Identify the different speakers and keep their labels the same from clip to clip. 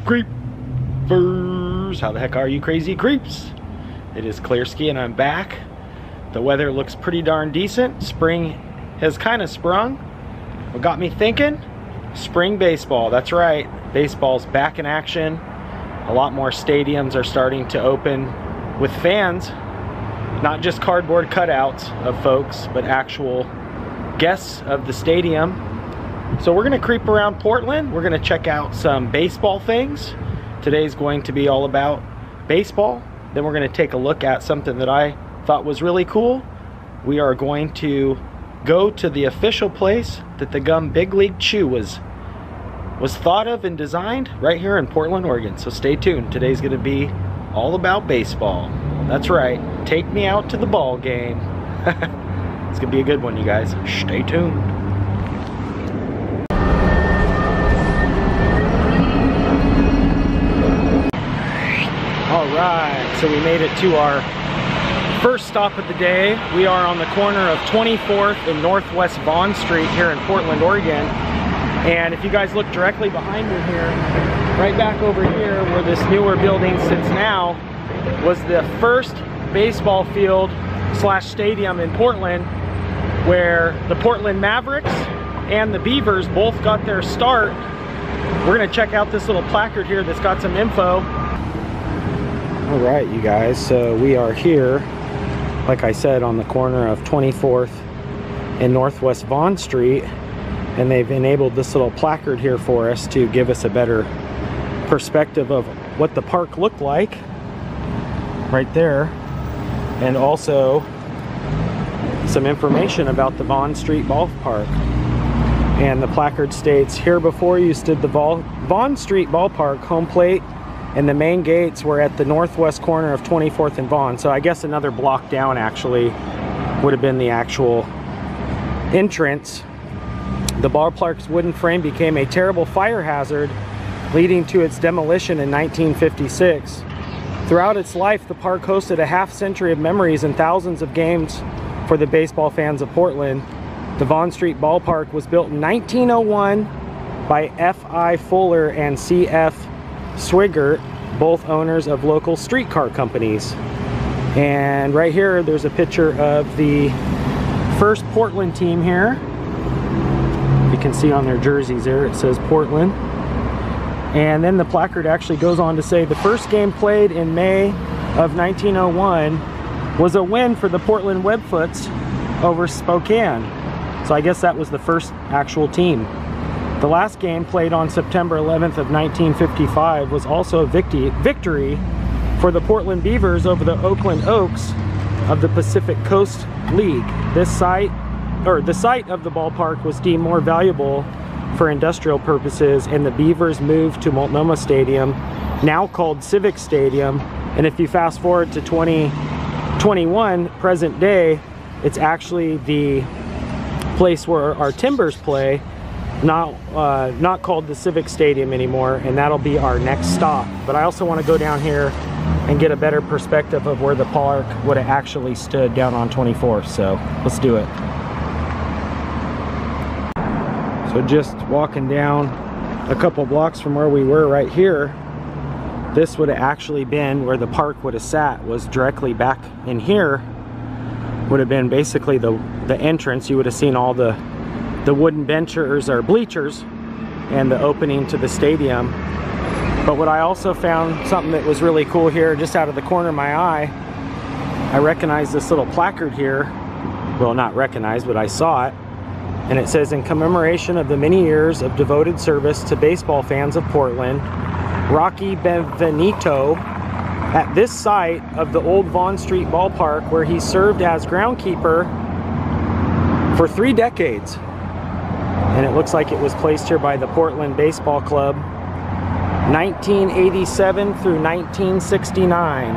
Speaker 1: Kreepers! How the heck are you crazy creeps? It is Clearski and I'm back. The weather looks pretty darn decent. Spring has kind of sprung. What got me thinking? Spring baseball, that's right. Baseball's back in action. A lot more stadiums are starting to open with fans. Not just cardboard cutouts of folks, but actual guests of the stadium. So we're gonna creep around Portland. We're gonna check out some baseball things. Today's going to be all about baseball. Then we're gonna take a look at something that I thought was really cool. We are going to go to the official place that the gum Big League Chew was thought of and designed right here in Portland, Oregon. So stay tuned. Today's gonna be all about baseball. That's right. Take me out to the ball game. It's gonna be a good one, you guys. Stay tuned. Alright, so we made it to our first stop of the day. We are on the corner of 24th and Northwest Vaughn Street here in Portland, Oregon. And if you guys look directly behind me here, right back over here where this newer building sits now, was the first baseball field / stadium in Portland, where the Portland Mavericks and the Beavers both got their start. We're gonna check out this little placard here that's got some info. All right, you guys, so we are here, like I said, on the corner of 24th and Northwest Vaughn Street, and they've enabled this little placard here for us to give us a better perspective of what the park looked like right there, and also some information about the Vaughn Street Ballpark. And the placard states, here before you stood the Vaughn Street Ballpark home plate, and the main gates were at the northwest corner of 24th and Vaughn. So I guess another block down actually would have been the actual entrance. The ballpark's wooden frame became a terrible fire hazard, leading to its demolition in 1956. Throughout its life, the park hosted a half-century of memories and thousands of games for the baseball fans of Portland. The Vaughn Street Ballpark was built in 1901 by F.I. Fuller and C.F. Swigert, both owners of local streetcar companies. And right here, there's a picture of the first Portland team here. You can see on their jerseys there, it says Portland. And then the placard actually goes on to say the first game played in May of 1901 was a win for the Portland Webfoots over Spokane. So I guess that was the first actual team. The last game, played on September 11th of 1955, was also a victory for the Portland Beavers over the Oakland Oaks of the Pacific Coast League. The site of the ballpark was deemed more valuable for industrial purposes, and the Beavers moved to Multnomah Stadium, now called Civic Stadium. And if you fast forward to 2021, present day, it's actually the place where our Timbers play, not called the Civic Stadium anymore, and that'll be our next stop. But I also want to go down here and get a better perspective of where the park would have actually stood down on 24th. So let's do it. So just walking down a couple blocks from where we were right here, this would have actually been where the park would have sat, was directly back in here. Would have been basically the entrance. You would have seen all the wooden benches or bleachers and the opening to the stadium. But what I also found, something that was really cool here, just out of the corner of my eye, I recognized this little placard here. Well, not recognized, but I saw it. And it says, in commemoration of the many years of devoted service to baseball fans of Portland, Rocky Benvenuto, at this site of the old Vaughn Street Ballpark, where he served as groundskeeper for 3 decades. And it looks like it was placed here by the Portland Baseball Club, 1987 through 1969.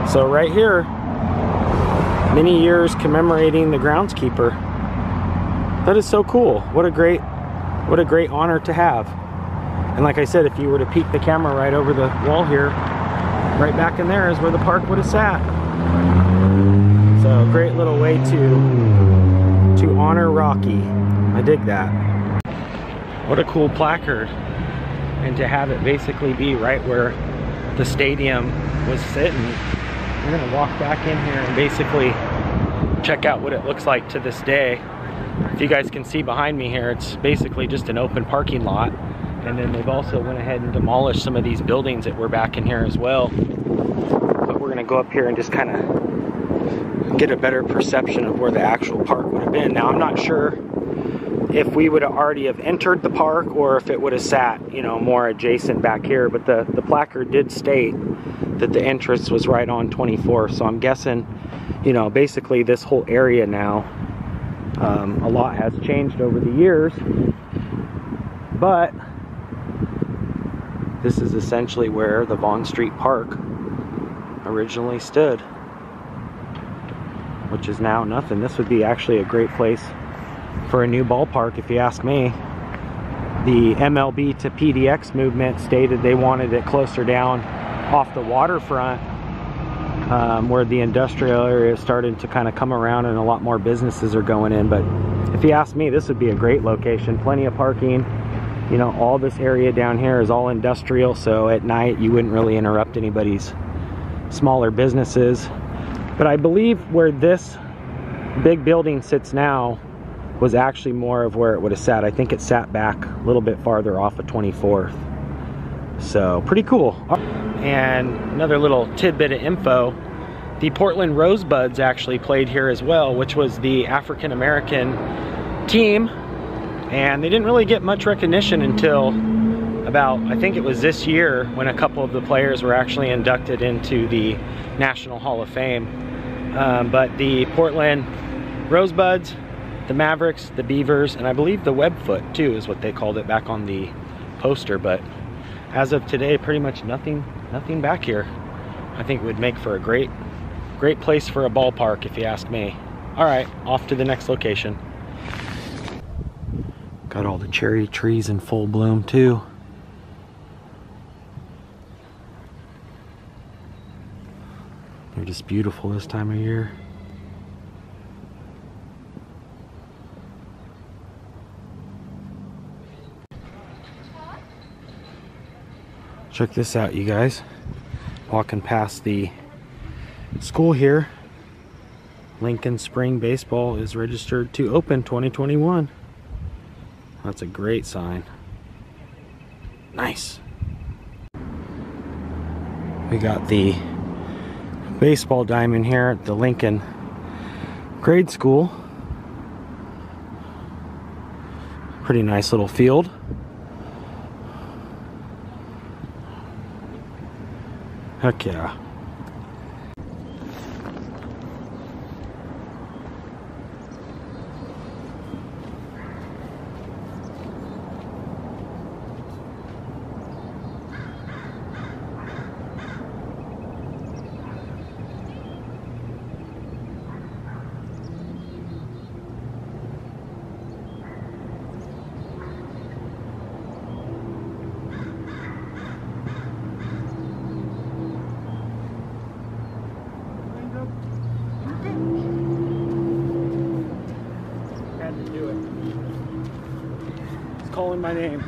Speaker 1: So right here, many years commemorating the groundskeeper. That is so cool. What a great honor to have. And like I said, if you were to peek the camera right over the wall here, right back in there is where the park would have sat. So great little way to honor Rocky. I dig that. What a cool placard. and to have it basically be right where the stadium was sitting. We're gonna walk back in here and basically check out what it looks like to this day. If you guys can see behind me here, it's basically just an open parking lot. And then they've also went ahead and demolished some of these buildings that were back in here as well. But we're gonna go up here and just kind of get a better perception of where the actual park would have been. Now, I'm not sure if we would have already have entered the park or if it would have sat, you know, more adjacent back here. But the placard did state that the entrance was right on 24th. So I'm guessing, you know, basically this whole area now, a lot has changed over the years, but this is essentially where the Vaughn Street Park originally stood, which is now nothing. This would be actually a great place for a new ballpark, if you ask me. The MLB to PDX movement stated they wanted it closer down off the waterfront, where the industrial area is starting to kind of come around and a lot more businesses are going in. But if you ask me, this would be a great location. Plenty of parking. You know, all this area down here is all industrial, so at night you wouldn't really interrupt anybody's smaller businesses. But I believe where this big building sits now was actually more of where it would have sat. I think it sat back a little bit farther off of 24th. So pretty cool. And another little tidbit of info, the Portland Rosebuds actually played here as well, which was the African American team. And they didn't really get much recognition until about, I think it was this year, when a couple of the players were actually inducted into the National Hall of Fame. But the Portland Rosebuds, the Mavericks, the Beavers, and I believe the Webfoot too is what they called it back on the poster. But as of today, pretty much nothing back here. I think it would make for a great place for a ballpark, if you ask me. All right, off to the next location. Got all the cherry trees in full bloom too. They're just beautiful this time of year. Check this out, you guys. Walking past the school here. Lincoln Spring Baseball is registered to open 2021. That's a great sign. Nice. We got the baseball diamond here at the Lincoln grade school. Pretty nice little field. Heck yeah. Calling my name.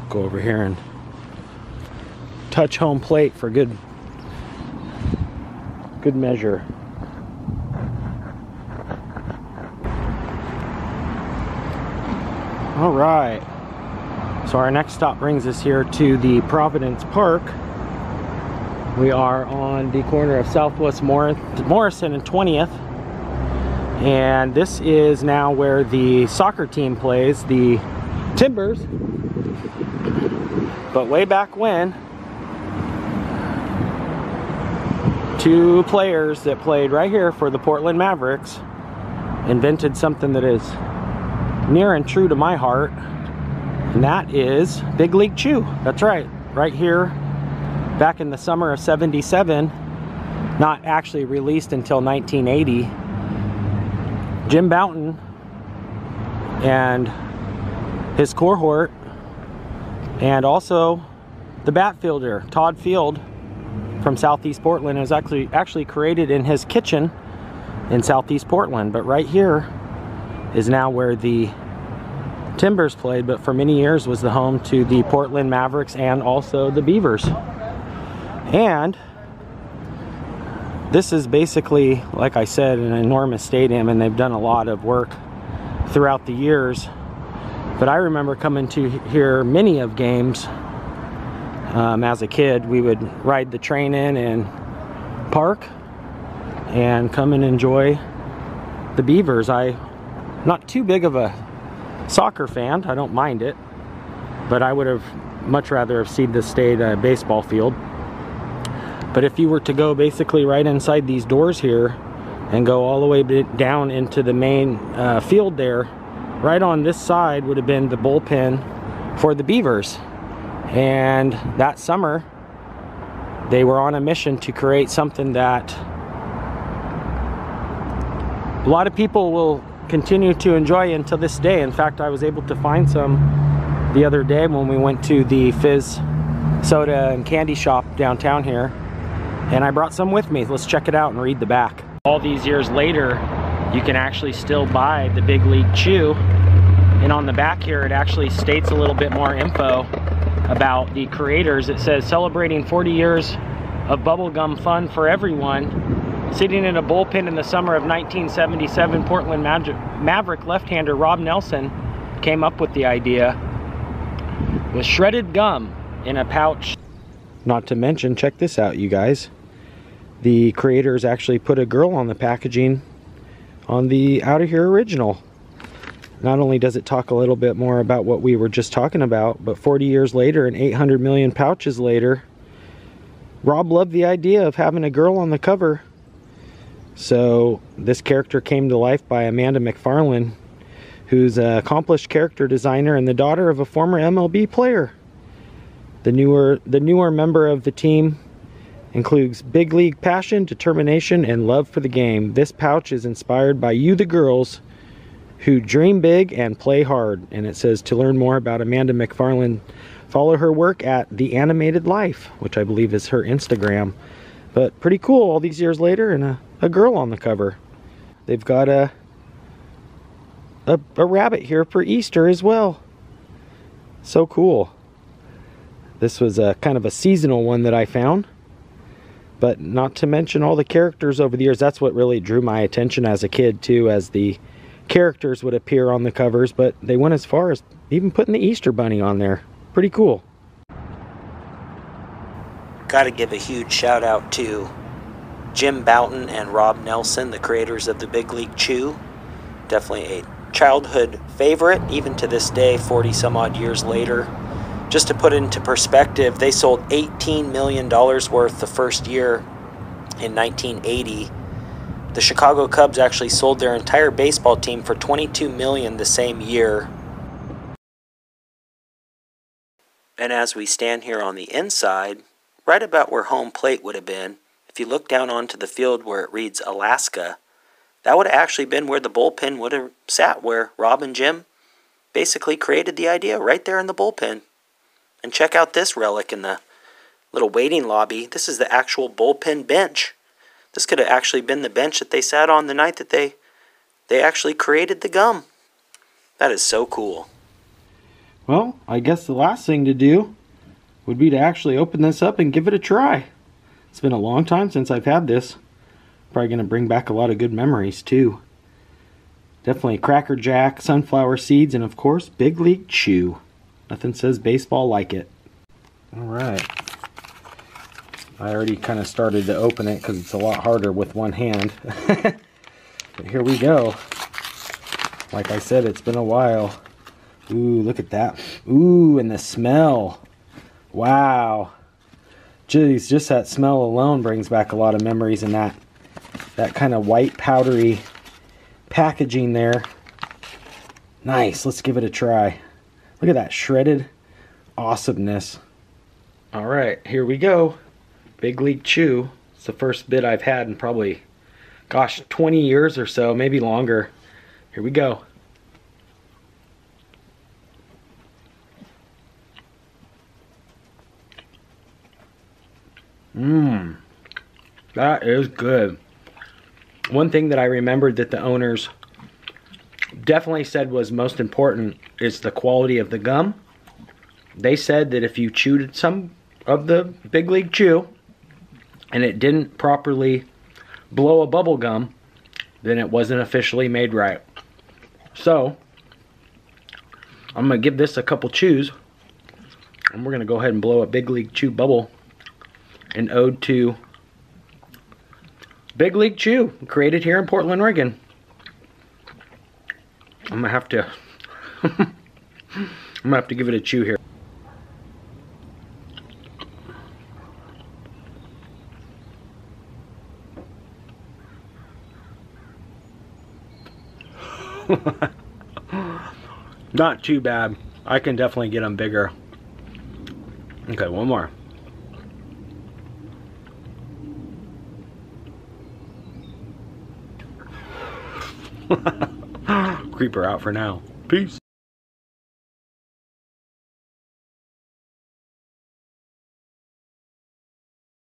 Speaker 1: Go over here and touch home plate for good measure. All right. So our next stop brings us here to the Providence Park. We are on the corner of Southwest Morrison and 20th. And this is now where the soccer team plays, the Timbers. But way back when, two players that played right here for the Portland Mavericks invented something that is near and true to my heart. And that is Big League Chew. That's right. Right here, back in the summer of '77, not actually released until 1980, Jim Bouton and his cohort, and also the bat fielder, Todd Field from Southeast Portland. It was actually created in his kitchen in Southeast Portland, but right here is now where the Timbers played, but for many years was the home to the Portland Mavericks and also the Beavers. And this is basically, like I said, an enormous stadium, and they've done a lot of work throughout the years. But I remember coming to here many of games as a kid. We would ride the train in and park and come and enjoy the Beavers. I'm not too big of a soccer fan. I don't mind it, but I would have much rather have seen this stayed a baseball field. But if you were to go basically right inside these doors here and go all the way down into the main field there, right on this side would have been the bullpen for the Beavers. And that summer they were on a mission to create something that a lot of people will continue to enjoy until this day. In fact, I was able to find some the other day when we went to the Fizz soda and candy shop downtown here, and I brought some with me. Let's check it out and read the back. All these years later, you can actually still buy the Big League Chew, and on the back here it actually states a little bit more info about the creators. It says, celebrating 40 years of bubblegum fun for everyone. Sitting in a bullpen in the summer of 1977, Portland Maverick left-hander Rob Nelson came up with the idea with shredded gum in a pouch. Not to mention, check this out, you guys. The creators actually put a girl on the packaging on the Outta Here original. Not only does it talk a little bit more about what we were just talking about, but 40 years later and 800 million pouches later, Rob loved the idea of having a girl on the cover. So this character came to life by Amanda McFarlane, who's an accomplished character designer and the daughter of a former MLB player. The newer member of the team includes big league passion, determination, and love for the game. This pouch is inspired by you, the girls, who dream big and play hard. And it says, to learn more about Amanda McFarlane, follow her work at The Animated Life, which I believe is her Instagram. But pretty cool, all these years later, and a girl on the cover. They've got a rabbit here for Easter as well. So cool. This was a kind of a seasonal one that I found. But not to mention all the characters over the years. That's what really drew my attention as a kid too, as the characters would appear on the covers. But they went as far as even putting the Easter Bunny on there. Pretty cool.
Speaker 2: Got to give a huge shout out to Jim Bouton and Rob Nelson, the creators of the Big League Chew. Definitely a childhood favorite, even to this day, 40 some odd years later. Just to put into perspective, they sold $18 million worth the first year in 1980. The Chicago Cubs actually sold their entire baseball team for $22 million the same year. And as we stand here on the inside, right about where home plate would have been, if you look down onto the field where it reads Alaska, that would have actually been where the bullpen would have sat, where Rob and Jim basically created the idea right there in the bullpen. And check out this relic in the little waiting lobby. This is the actual bullpen bench. This could have actually been the bench that they sat on the night that they actually created the gum. That is so cool.
Speaker 1: Well, I guess the last thing to do would be to actually open this up and give it a try. It's been a long time since I've had this. Probably going to bring back a lot of good memories too. Definitely Cracker Jack, sunflower seeds, and of course Big League Chew. Nothing says baseball like it. Alright. I already kind of started to open it because it's a lot harder with one hand. But here we go. Like I said, it's been a while. Ooh, look at that. Ooh, and the smell. Wow. Geez, just that smell alone brings back a lot of memories, and that kind of white powdery packaging there. Nice. Let's give it a try. Look at that shredded awesomeness. All right, here we go. Big League Chew. It's the first bit I've had in probably, gosh, 20 years or so, maybe longer. Here we go. Mmm. That is good. One thing that I remembered that the owners definitely said was most important is the quality of the gum. They said that if you chewed some of the Big League Chew and it didn't properly blow a bubble gum, then it wasn't officially made right. So I'm gonna give this a couple chews, and we're gonna go ahead and blow a Big League Chew bubble in ode to Big League Chew, created here in Portland, Oregon. I'm gonna have to I'm gonna have to give it a chew here. Not too bad. I can definitely get them bigger. Okay, one more. Creeper out for now. Peace.